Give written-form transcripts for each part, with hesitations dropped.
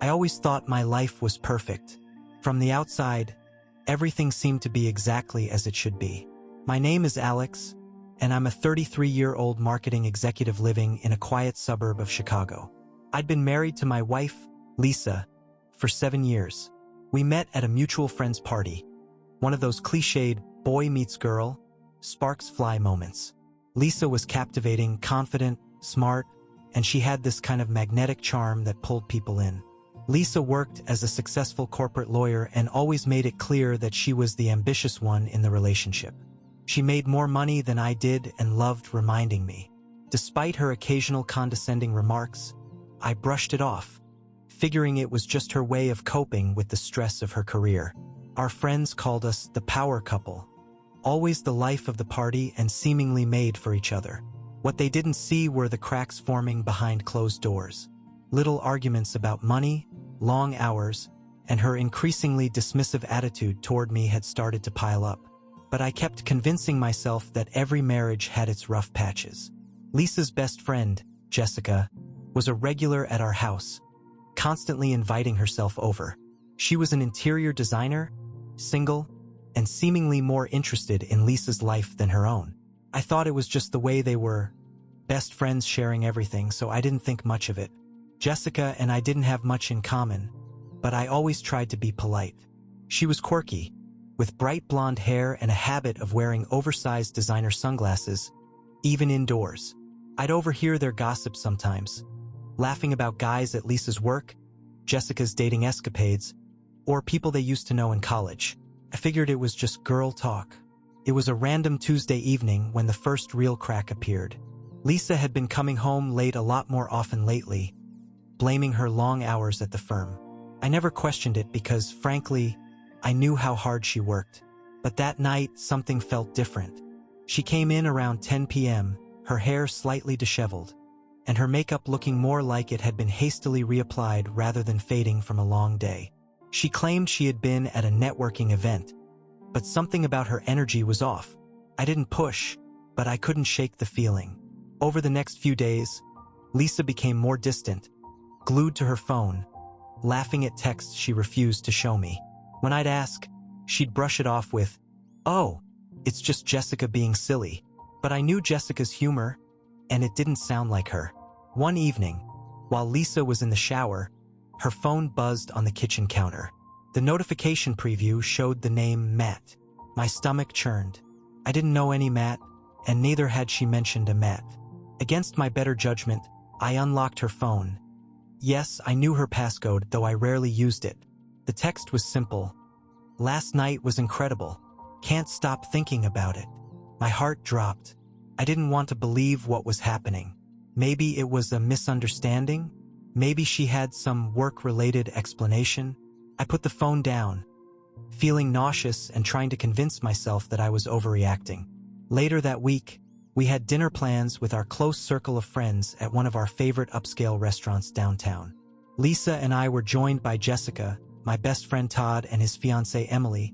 I always thought my life was perfect. From the outside, everything seemed to be exactly as it should be. My name is Alex, and I'm a 33-year-old marketing executive living in a quiet suburb of Chicago. I'd been married to my wife, Lisa, for 7 years. We met at a mutual friend's party, one of those cliched boy meets girl, sparks fly moments. Lisa was captivating, confident, smart, and she had this kind of magnetic charm that pulled people in. Lisa worked as a successful corporate lawyer and always made it clear that she was the ambitious one in the relationship. She made more money than I did and loved reminding me. Despite her occasional condescending remarks, I brushed it off, figuring it was just her way of coping with the stress of her career. Our friends called us the power couple, always the life of the party and seemingly made for each other. What they didn't see were the cracks forming behind closed doors. Little arguments about money, long hours, and her increasingly dismissive attitude toward me had started to pile up. But I kept convincing myself that every marriage had its rough patches. Lisa's best friend, Jessica, was a regular at our house, constantly inviting herself over. She was an interior designer, single, and seemingly more interested in Lisa's life than her own. I thought it was just the way they were, best friends sharing everything, so I didn't think much of it. Jessica and I didn't have much in common, but I always tried to be polite. She was quirky, with bright blonde hair and a habit of wearing oversized designer sunglasses, even indoors. I'd overhear their gossip sometimes, laughing about guys at Lisa's work, Jessica's dating escapades, or people they used to know in college. I figured it was just girl talk. It was a random Tuesday evening when the first real crack appeared. Lisa had been coming home late a lot more often lately, blaming her long hours at the firm. I never questioned it because, frankly, I knew how hard she worked. But that night, something felt different. She came in around 10 p.m., her hair slightly disheveled, and her makeup looking more like it had been hastily reapplied rather than fading from a long day. She claimed she had been at a networking event, but something about her energy was off. I didn't push, but I couldn't shake the feeling. Over the next few days, Lisa became more distant, glued to her phone, laughing at texts she refused to show me. When I'd ask, she'd brush it off with, "Oh, it's just Jessica being silly." But I knew Jessica's humor, and it didn't sound like her. One evening, while Lisa was in the shower, her phone buzzed on the kitchen counter. The notification preview showed the name Matt. My stomach churned. I didn't know any Matt, and neither had she mentioned a Matt. Against my better judgment, I unlocked her phone. Yes, I knew her passcode, though I rarely used it. The text was simple. "Last night was incredible. Can't stop thinking about it." My heart dropped. I didn't want to believe what was happening. Maybe it was a misunderstanding. Maybe she had some work-related explanation. I put the phone down, feeling nauseous and trying to convince myself that I was overreacting. Later that week, we had dinner plans with our close circle of friends at one of our favorite upscale restaurants downtown. Lisa and I were joined by Jessica, my best friend Todd and his fiancée Emily,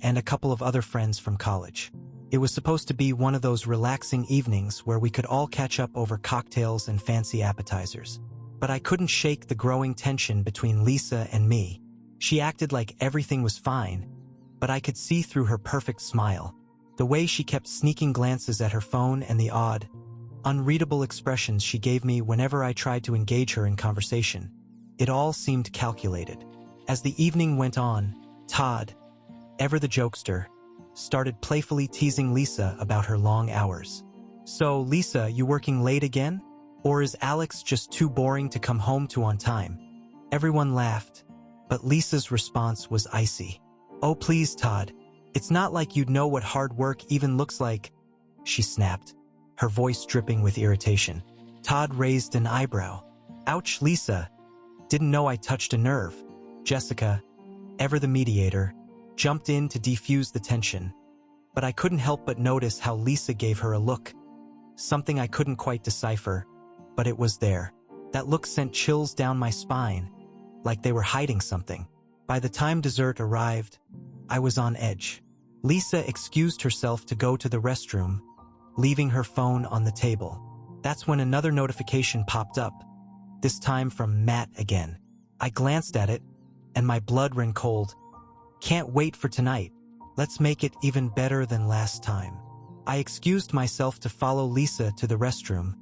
and a couple of other friends from college. It was supposed to be one of those relaxing evenings where we could all catch up over cocktails and fancy appetizers. But I couldn't shake the growing tension between Lisa and me. She acted like everything was fine, but I could see through her perfect smile. The way she kept sneaking glances at her phone and the odd, unreadable expressions she gave me whenever I tried to engage her in conversation. It all seemed calculated. As the evening went on, Todd, ever the jokester, started playfully teasing Lisa about her long hours. "So, Lisa, you working late again? Or is Alex just too boring to come home to on time?" Everyone laughed, but Lisa's response was icy. "Oh, please, Todd. It's not like you'd know what hard work even looks like," she snapped, her voice dripping with irritation. Todd raised an eyebrow. "Ouch, Lisa. Didn't know I touched a nerve." Jessica, ever the mediator, jumped in to defuse the tension, but I couldn't help but notice how Lisa gave her a look. Something I couldn't quite decipher, but it was there. That look sent chills down my spine, like they were hiding something. By the time dessert arrived, I was on edge. Lisa excused herself to go to the restroom, leaving her phone on the table. That's when another notification popped up, this time from Matt again. I glanced at it, and my blood ran cold. Can't wait for tonight. Let's make it even better than last time. I excused myself to follow Lisa to the restroom,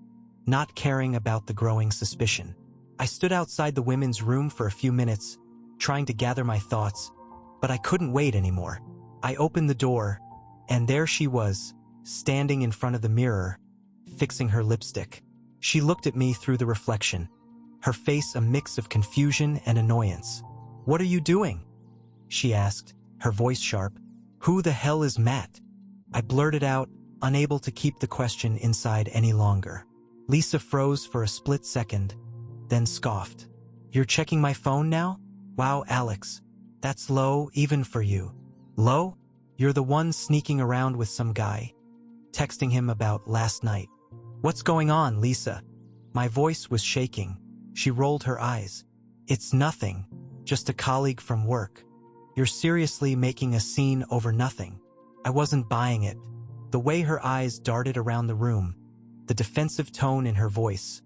not caring about the growing suspicion. I stood outside the women's room for a few minutes, trying to gather my thoughts, but I couldn't wait anymore. I opened the door, and there she was, standing in front of the mirror, fixing her lipstick. She looked at me through the reflection, her face a mix of confusion and annoyance. "What are you doing?" she asked, her voice sharp. "Who the hell is Matt?" I blurted out, unable to keep the question inside any longer. Lisa froze for a split second, then scoffed. "You're checking my phone now? Wow, Alex, that's low even for you." "Low? You're the one sneaking around with some guy, texting him about last night." "What's going on, Lisa?" My voice was shaking. She rolled her eyes. "It's nothing, just a colleague from work." "You're seriously making a scene over nothing?" I wasn't buying it. The way her eyes darted around the room, the defensive tone in her voice.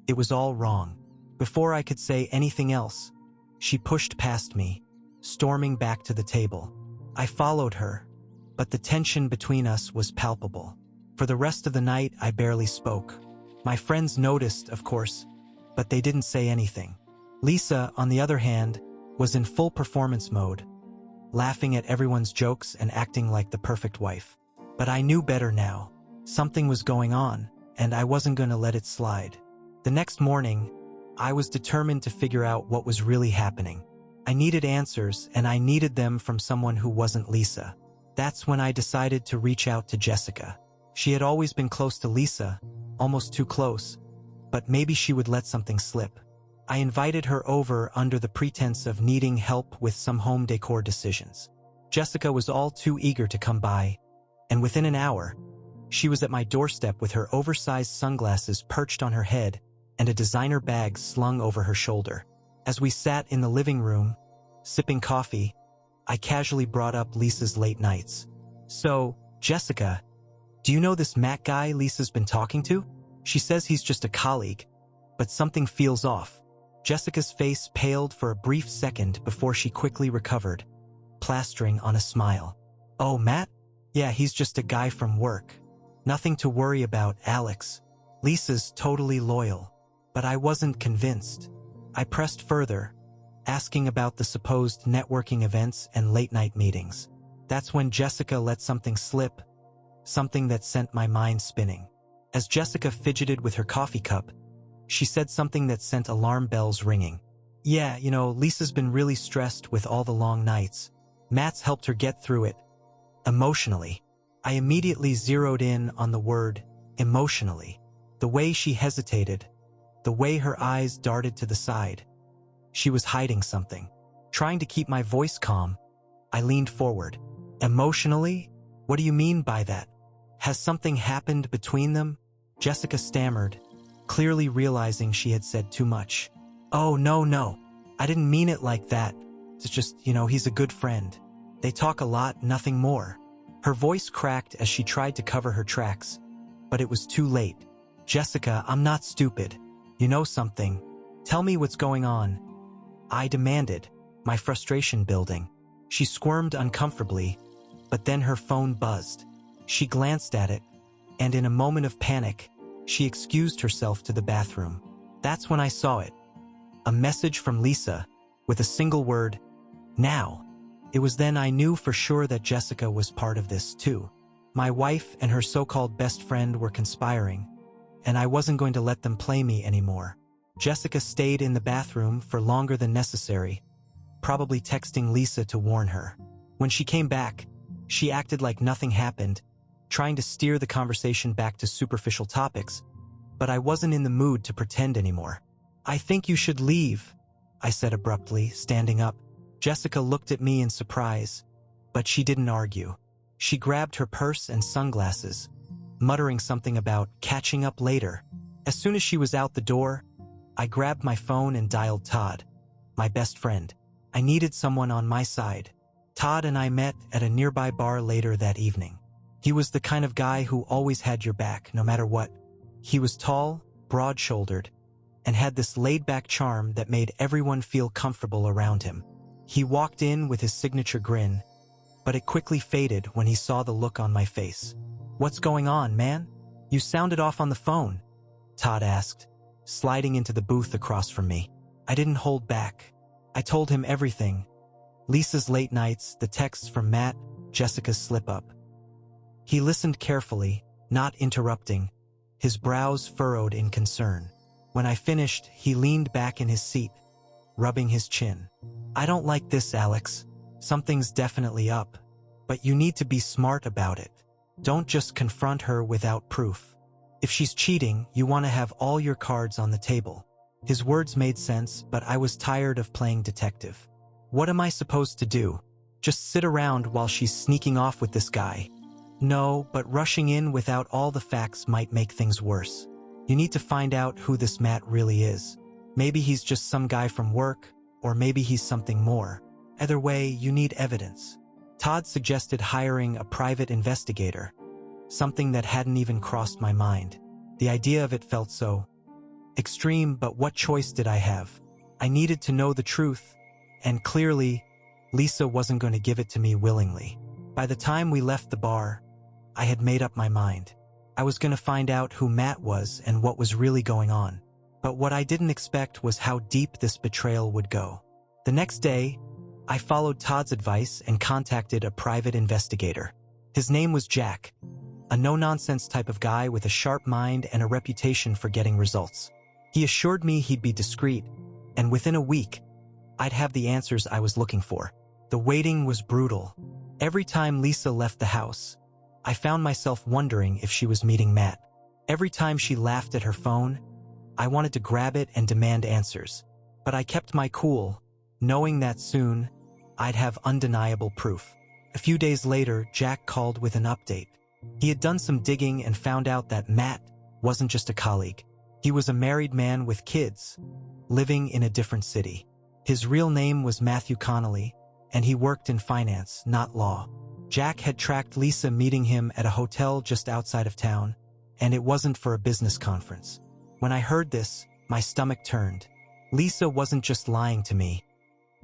It was all wrong. Before I could say anything else, she pushed past me, storming back to the table. I followed her, but the tension between us was palpable. For the rest of the night, I barely spoke. My friends noticed, of course, but they didn't say anything. Lisa, on the other hand, was in full performance mode, laughing at everyone's jokes and acting like the perfect wife. But I knew better now. Something was going on, and I wasn't going to let it slide. The next morning, I was determined to figure out what was really happening. I needed answers, and I needed them from someone who wasn't Lisa. That's when I decided to reach out to Jessica. She had always been close to Lisa, almost too close, but maybe she would let something slip. I invited her over under the pretense of needing help with some home decor decisions. Jessica was all too eager to come by, and within an hour, she was at my doorstep with her oversized sunglasses perched on her head and a designer bag slung over her shoulder. As we sat in the living room, sipping coffee, I casually brought up Lisa's late nights. "So, Jessica, do you know this Matt guy Lisa's been talking to? She says he's just a colleague, but something feels off." Jessica's face paled for a brief second before she quickly recovered, plastering on a smile. "Oh, Matt? Yeah, he's just a guy from work. Nothing to worry about, Alex. Lisa's totally loyal." But I wasn't convinced. I pressed further, asking about the supposed networking events and late-night meetings. That's when Jessica let something slip, something that sent my mind spinning. As Jessica fidgeted with her coffee cup, she said something that sent alarm bells ringing. "Yeah, Lisa's been really stressed with all the long nights. Matt's helped her get through it. Emotionally." I immediately zeroed in on the word, emotionally. The way she hesitated, the way her eyes darted to the side. She was hiding something. Trying to keep my voice calm, I leaned forward. "Emotionally? What do you mean by that? Has something happened between them?" Jessica stammered, clearly realizing she had said too much. "Oh, no. I didn't mean it like that. It's just, he's a good friend. They talk a lot, nothing more." Her voice cracked as she tried to cover her tracks, but it was too late. "Jessica, I'm not stupid. You know something. Tell me what's going on," I demanded, my frustration building. She squirmed uncomfortably, but then her phone buzzed. She glanced at it, and in a moment of panic, she excused herself to the bathroom. That's when I saw it. A message from Lisa, with a single word, "Now." It was then I knew for sure that Jessica was part of this too. My wife and her so-called best friend were conspiring, and I wasn't going to let them play me anymore. Jessica stayed in the bathroom for longer than necessary, probably texting Lisa to warn her. When she came back, she acted like nothing happened, trying to steer the conversation back to superficial topics, but I wasn't in the mood to pretend anymore. "I think you should leave," I said abruptly, standing up. Jessica looked at me in surprise, but she didn't argue. She grabbed her purse and sunglasses, muttering something about catching up later. As soon as she was out the door, I grabbed my phone and dialed Todd, my best friend. I needed someone on my side. Todd and I met at a nearby bar later that evening. He was the kind of guy who always had your back, no matter what. He was tall, broad-shouldered, and had this laid-back charm that made everyone feel comfortable around him. He walked in with his signature grin, but it quickly faded when he saw the look on my face. "What's going on, man? You sounded off on the phone," Todd asked, sliding into the booth across from me. I didn't hold back. I told him everything. Lisa's late nights, the texts from Matt, Jessica's slip-up. He listened carefully, not interrupting, his brows furrowed in concern. When I finished, he leaned back in his seat, rubbing his chin. "I don't like this, Alex. Something's definitely up. But you need to be smart about it. Don't just confront her without proof. If she's cheating, you want to have all your cards on the table." His words made sense, but I was tired of playing detective. What am I supposed to do? Just sit around while she's sneaking off with this guy? No, but rushing in without all the facts might make things worse. You need to find out who this Matt really is. Maybe he's just some guy from work, or maybe he's something more. Either way, you need evidence. Todd suggested hiring a private investigator, something that hadn't even crossed my mind. The idea of it felt so extreme, but what choice did I have? I needed to know the truth, and clearly, Lisa wasn't going to give it to me willingly. By the time we left the bar, I had made up my mind. I was going to find out who Matt was and what was really going on. But what I didn't expect was how deep this betrayal would go. The next day, I followed Todd's advice and contacted a private investigator. His name was Jack, a no-nonsense type of guy with a sharp mind and a reputation for getting results. He assured me he'd be discreet, and within a week, I'd have the answers I was looking for. The waiting was brutal. Every time Lisa left the house, I found myself wondering if she was meeting Matt. Every time she laughed at her phone, I wanted to grab it and demand answers. But I kept my cool, knowing that soon, I'd have undeniable proof. A few days later, Jack called with an update. He had done some digging and found out that Matt wasn't just a colleague. He was a married man with kids, living in a different city. His real name was Matthew Connolly, and he worked in finance, not law. Jack had tracked Lisa meeting him at a hotel just outside of town, and it wasn't for a business conference. When I heard this, my stomach turned. Lisa wasn't just lying to me.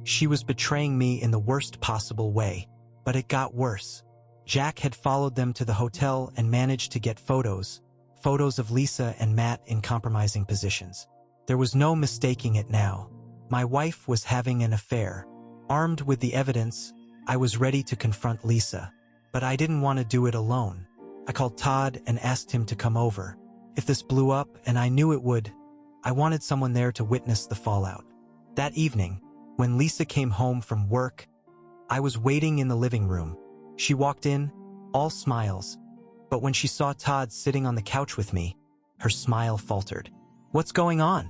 She was betraying me in the worst possible way. But it got worse. Jack had followed them to the hotel and managed to get photos of Lisa and Matt in compromising positions. There was no mistaking it now. My wife was having an affair. Armed with the evidence, I was ready to confront Lisa. But I didn't want to do it alone. I called Todd and asked him to come over. If this blew up, and I knew it would, I wanted someone there to witness the fallout. That evening, when Lisa came home from work, I was waiting in the living room. She walked in, all smiles, but when she saw Todd sitting on the couch with me, her smile faltered. "What's going on?"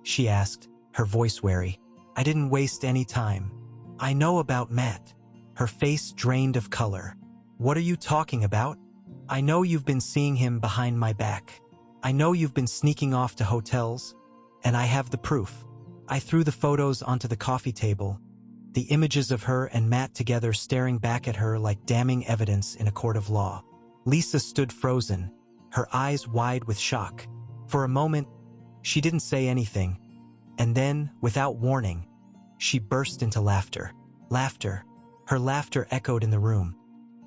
she asked, her voice wary. I didn't waste any time. "I know about Matt." Her face drained of color. "What are you talking about?" "I know you've been seeing him behind my back. I know you've been sneaking off to hotels, and I have the proof." I threw the photos onto the coffee table, the images of her and Matt together staring back at her like damning evidence in a court of law. Lisa stood frozen, her eyes wide with shock. For a moment, she didn't say anything, and then, without warning, she burst into laughter. Laughter. Her laughter echoed in the room,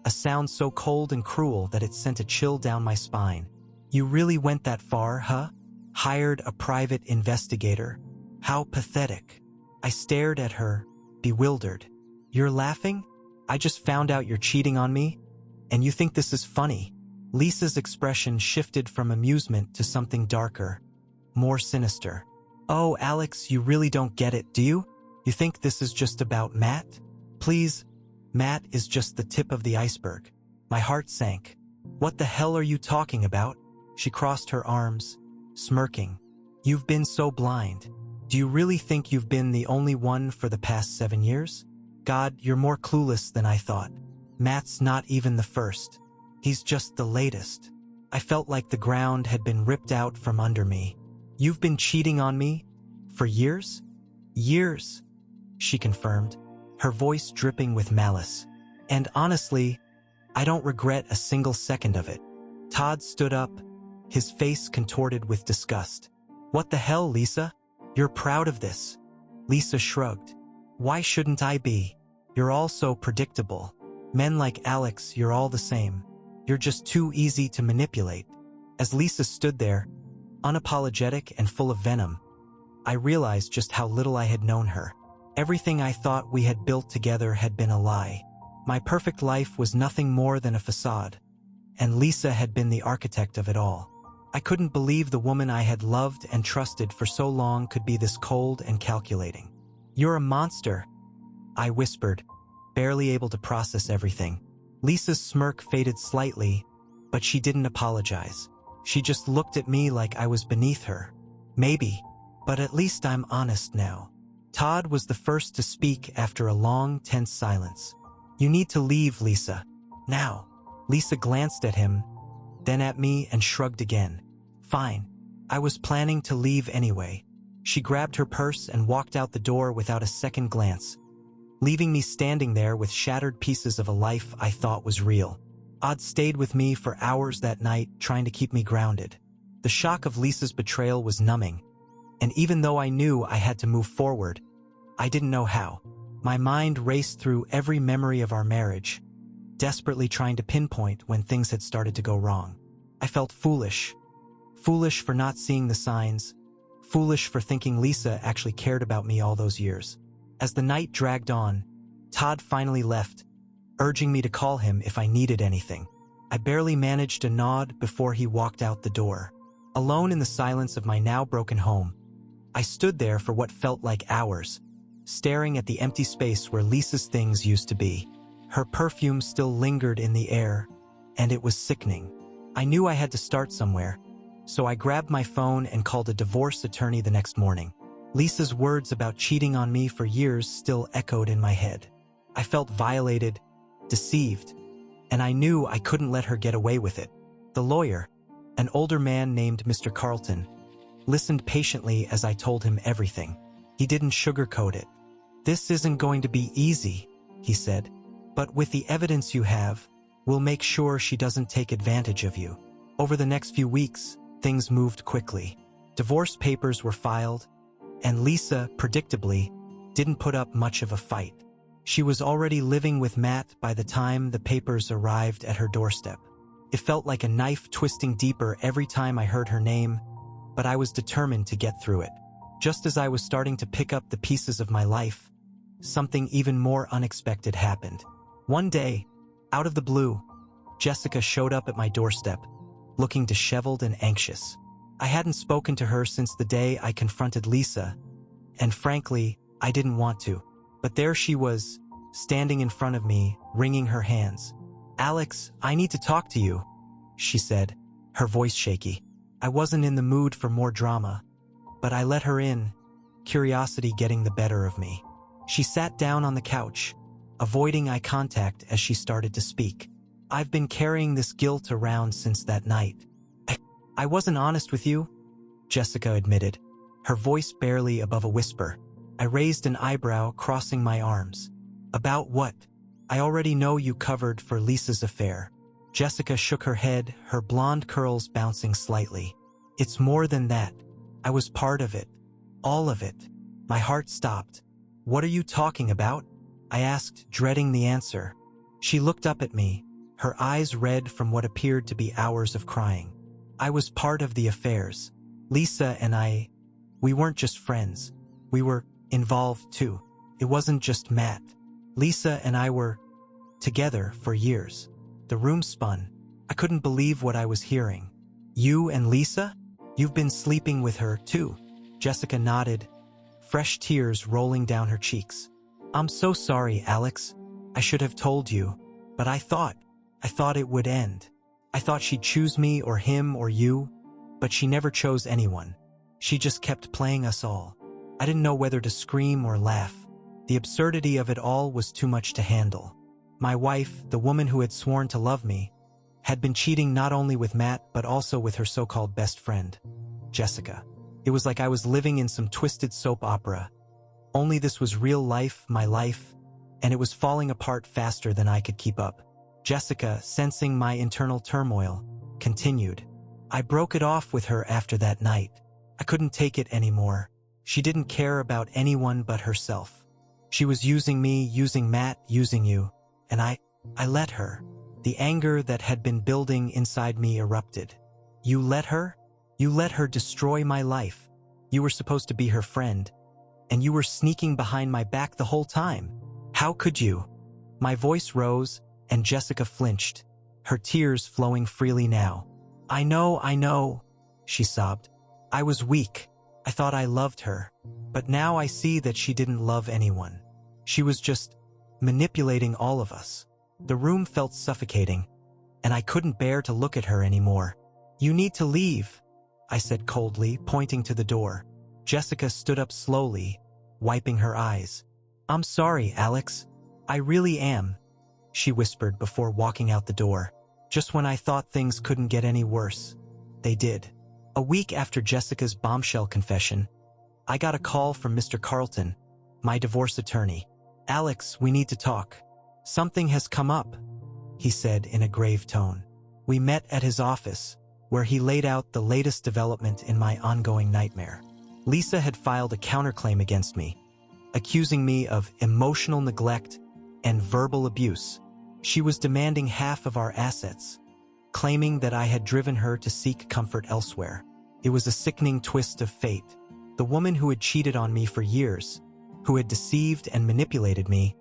a sound so cold and cruel that it sent a chill down my spine. "You really went that far, huh? Hired a private investigator? How pathetic." I stared at her, bewildered. "You're laughing? I just found out you're cheating on me, and you think this is funny?" Lisa's expression shifted from amusement to something darker, more sinister. "Oh, Alex, you really don't get it, do you? You think this is just about Matt? Please, Matt is just the tip of the iceberg." My heart sank. "What the hell are you talking about?" She crossed her arms, smirking. "You've been so blind. Do you really think you've been the only one for the past 7 years? God, you're more clueless than I thought. Matt's not even the first. He's just the latest." I felt like the ground had been ripped out from under me. "You've been cheating on me? For years?" "Years," she confirmed, her voice dripping with malice. "And honestly, I don't regret a single second of it." Todd stood up, his face contorted with disgust. What the hell, Lisa? You're proud of this. Lisa shrugged. Why shouldn't I be? You're all so predictable. Men like Alex, you're all the same. You're just too easy to manipulate. As Lisa stood there, unapologetic and full of venom, I realized just how little I had known her. Everything I thought we had built together had been a lie. My perfect life was nothing more than a facade, and Lisa had been the architect of it all. I couldn't believe the woman I had loved and trusted for so long could be this cold and calculating. You're a monster, I whispered, barely able to process everything. Lisa's smirk faded slightly, but she didn't apologize. She just looked at me like I was beneath her. Maybe, but at least I'm honest now. Todd was the first to speak after a long, tense silence. You need to leave, Lisa. Now. Lisa glanced at him, then at me and shrugged again. Fine. I was planning to leave anyway. She grabbed her purse and walked out the door without a second glance, leaving me standing there with shattered pieces of a life I thought was real. Odd stayed with me for hours that night, trying to keep me grounded. The shock of Lisa's betrayal was numbing, and even though I knew I had to move forward, I didn't know how. My mind raced through every memory of our marriage, desperately trying to pinpoint when things had started to go wrong. I felt foolish. Foolish for not seeing the signs. Foolish for thinking Lisa actually cared about me all those years. As the night dragged on, Todd finally left, urging me to call him if I needed anything. I barely managed a nod before he walked out the door. Alone in the silence of my now broken home, I stood there for what felt like hours, staring at the empty space where Lisa's things used to be. Her perfume still lingered in the air, and it was sickening. I knew I had to start somewhere, so I grabbed my phone and called a divorce attorney the next morning. Lisa's words about cheating on me for years still echoed in my head. I felt violated, deceived, and I knew I couldn't let her get away with it. The lawyer, an older man named Mr. Carlton, listened patiently as I told him everything. He didn't sugarcoat it. This isn't going to be easy, he said, but with the evidence you have, we'll make sure she doesn't take advantage of you. Over the next few weeks, things moved quickly. Divorce papers were filed, and Lisa, predictably, didn't put up much of a fight. She was already living with Matt by the time the papers arrived at her doorstep. It felt like a knife twisting deeper every time I heard her name, but I was determined to get through it. Just as I was starting to pick up the pieces of my life, something even more unexpected happened. One day, out of the blue, Jessica showed up at my doorstep, looking disheveled and anxious. I hadn't spoken to her since the day I confronted Lisa, and frankly, I didn't want to. But there she was, standing in front of me, wringing her hands. "Alex, I need to talk to you," she said, her voice shaky. I wasn't in the mood for more drama, but I let her in, curiosity getting the better of me. She sat down on the couch, avoiding eye contact as she started to speak. "I've been carrying this guilt around since that night. I wasn't honest with you," Jessica admitted, her voice barely above a whisper. I raised an eyebrow, crossing my arms. "About what? I already know you covered for Lisa's affair." Jessica shook her head, her blonde curls bouncing slightly. "It's more than that. I was part of it. All of it." My heart stopped. "What are you talking about?" I asked, dreading the answer. She looked up at me, her eyes red from what appeared to be hours of crying. "I was part of the affairs. Lisa and we weren't just friends. We were involved too. It wasn't just Matt. Lisa and I were together for years." The room spun. I couldn't believe what I was hearing. "You and Lisa? You've been sleeping with her too?" Jessica nodded, fresh tears rolling down her cheeks. "I'm so sorry, Alex. I should have told you, but I thought it would end. I thought she'd choose me or him or you, but she never chose anyone. She just kept playing us all. I didn't know whether to scream or laugh. The absurdity of it all was too much to handle. My wife, the woman who had sworn to love me, had been cheating not only with Matt but also with her so-called best friend, Jessica. It was like I was living in some twisted soap opera. Only this was real life, my life, and it was falling apart faster than I could keep up. Jessica, sensing my internal turmoil, continued. "I broke it off with her after that night. I couldn't take it anymore. She didn't care about anyone but herself. She was using me, using Matt, using you, and I let her. The anger that had been building inside me erupted. You let her? You let her destroy my life. You were supposed to be her friend, and you were sneaking behind my back the whole time. How could you? My voice rose, and Jessica flinched, her tears flowing freely now. I know, she sobbed. I was weak. I thought I loved her, but now I see that she didn't love anyone. She was just manipulating all of us. The room felt suffocating, and I couldn't bear to look at her anymore. You need to leave, I said coldly, pointing to the door. Jessica stood up slowly, wiping her eyes. I'm sorry, Alex. I really am, she whispered before walking out the door. Just when I thought things couldn't get any worse, they did. A week after Jessica's bombshell confession, I got a call from Mr. Carlton, my divorce attorney. Alex, we need to talk. Something has come up, he said in a grave tone. We met at his office, where he laid out the latest development in my ongoing nightmare. Lisa had filed a counterclaim against me, accusing me of emotional neglect and verbal abuse. She was demanding half of our assets, claiming that I had driven her to seek comfort elsewhere. It was a sickening twist of fate. The woman who had cheated on me for years, who had deceived and manipulated me,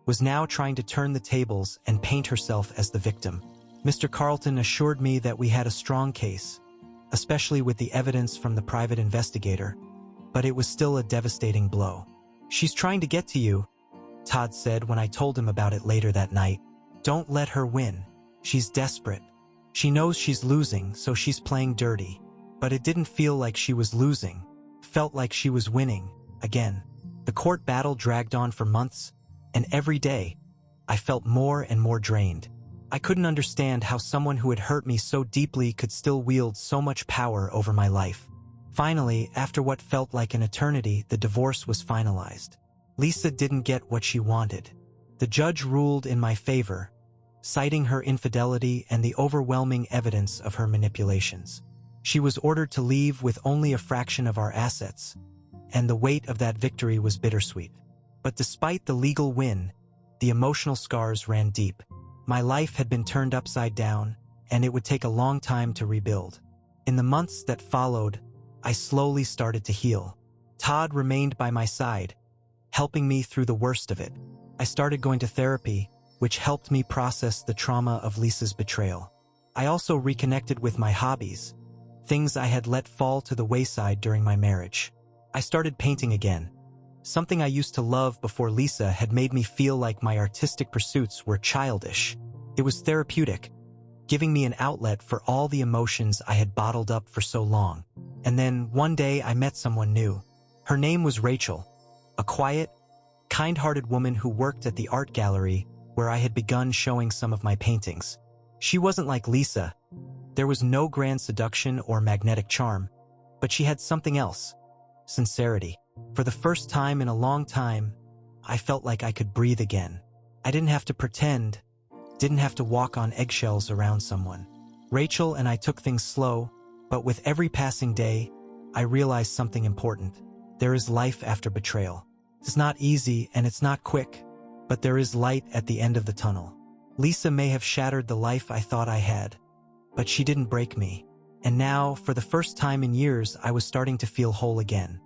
was now trying to turn the tables and paint herself as the victim. Mr. Carlton assured me that we had a strong case, especially with the evidence from the private investigator, but it was still a devastating blow. She's trying to get to you, Todd said when I told him about it later that night. Don't let her win. She's desperate. She knows she's losing, so she's playing dirty. But it didn't feel like she was losing. Felt like she was winning, again. The court battle dragged on for months, and every day, I felt more and more drained. I couldn't understand how someone who had hurt me so deeply could still wield so much power over my life. Finally, after what felt like an eternity, the divorce was finalized. Lisa didn't get what she wanted. The judge ruled in my favor, citing her infidelity and the overwhelming evidence of her manipulations. She was ordered to leave with only a fraction of our assets, and the weight of that victory was bittersweet. But despite the legal win, the emotional scars ran deep. My life had been turned upside down, and it would take a long time to rebuild. In the months that followed, I slowly started to heal. Todd remained by my side, helping me through the worst of it. I started going to therapy, which helped me process the trauma of Lisa's betrayal. I also reconnected with my hobbies, things I had let fall to the wayside during my marriage. I started painting again, something I used to love before Lisa had made me feel like my artistic pursuits were childish. It was therapeutic, giving me an outlet for all the emotions I had bottled up for so long. And then one day I met someone new. Her name was Rachel, a quiet, kind-hearted woman who worked at the art gallery where I had begun showing some of my paintings. She wasn't like Lisa. There was no grand seduction or magnetic charm, but she had something else: sincerity. For the first time in a long time, I felt like I could breathe again. I didn't have to pretend, didn't have to walk on eggshells around someone. Rachel and I took things slow, but with every passing day, I realized something important. There is life after betrayal. It's not easy and it's not quick, but there is light at the end of the tunnel. Lisa may have shattered the life I thought I had, but she didn't break me. And now, for the first time in years, I was starting to feel whole again.